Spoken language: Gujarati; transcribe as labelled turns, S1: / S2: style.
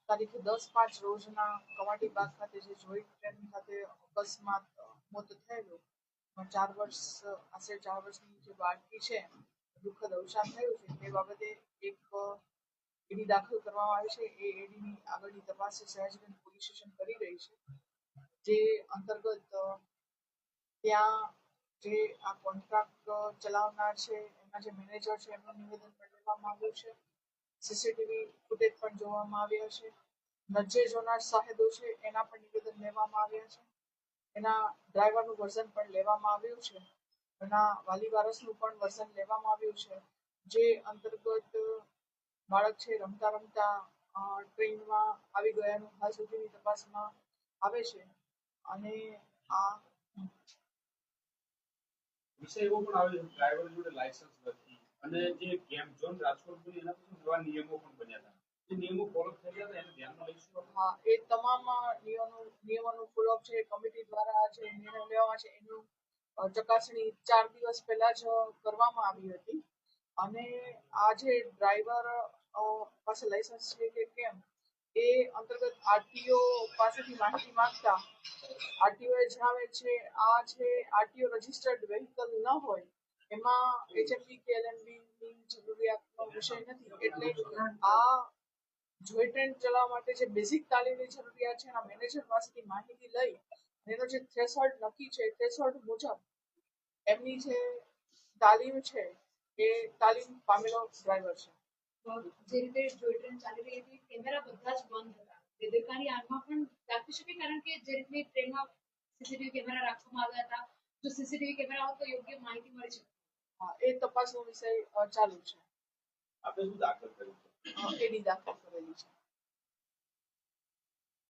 S1: તારીખ 10/5 રોજના કવાટીબાગ ખાતે જે જોઈન્ટ ટ્રેન ખાતે અકસ્માત મોત થયેલું, 4 વર્ષની જે બાળકી છે દુઃખદ અવસાન થયું છે તે બાબતે એક એડી દાખલ કરવામાં આવી છે. એ એડીની આગળની તપાસ સયાજીગંજ પોલીસ સ્ટેશન કરી રહી છે. જે અંતર્ગત ત્યાં જે આ કોન્ટ્રાક્ટ ચલાવનાર છે એમના જે મેનેજર છે એમનું નિવેદન પણ લેવામાં આવ્યું છે. સીસીટીવી ફૂટેજ પણ જોવામાં આવ્યા છે. નજરે જોનાર સાહેદો છે એના પણ નિવેદન લેવામાં આવ્યા છે. એના ડ્રાઈવરનું વર્ઝન પણ લેવામાં આવ્યું છે. એના વાલી વારસનું પણ વર્ઝન લેવામાં આવ્યું છે. જે અંતર્ગત બાળક છે રમતા રમતા ટ્રેનમાં આવી ગયાનું હાલ સુધીની તપાસમાં આવે છે. અને આ
S2: વિષય એવો પણ આવે છે ડ્રાઈવર જોડે લાયસન્સ નથી અને જે ગેમ ઝોન રાજકોટ બની એના પછી નવા નિયમો પણ બન્યા હતા. જે નિયમો ફોલો થઈ ગયા હતા એને ધ્યાનમાં લઈશું.
S1: હા, એ તમામ નિયમોનું ફોલોઅપ છે કમિટી દ્વારા જે નિર્ણય લેવામાં છે એનું ચકાસણી 4 દિવસ પહેલા જ કરવામાં આવી હતી. અને આ જે ડ્રાઈવર પાસે લાયસન્સ છે કે કેમ એ અંતર્ગત આરટીઓ પાસેથી માહિતી માંગતા આરટીઓ જણાવે છે આ છે આરટીઓ રજિસ્ટર્ડ વેહિકલ ન હોય એમાં એચએમવી કે એલએમવી ની જરૂરિયાતનો વિષય નથી. એટલે આ જોઈ ટ્રેન ચલાવવા માટે જે બેઝિક તાલીમની જરૂરિયાત છે એના મેનેજર પાસેથી માહિતી લઈ એનો જે થ્રેશોલ્ડ નક્કી છે થ્રેશોલ્ડ મુજબ એમની જે તાલીમ છે એ તાલીમ પામેલો ડ્રાઈવર છે.
S3: જે રીતે જોઈ ટ્રેન ચાલી રહી હતી કેમેરા બધા જ બંધ હતા. બેદરકારી આમાં પણ રાખી શકે કારણ કે જે રીતે ટ્રેનમાં સીસીટીવી કેમેરા રાખવામાં આવ્યા હતા જો સીસીટીવી કેમેરા હોય તો યોગ્ય માહિતી મળી શકે.
S1: હા, એ તપાસનો વિષય ચાલુ છે.
S2: આપણે શું દાખલ કર્યું?
S1: એડી દાખલ કરેલી છે.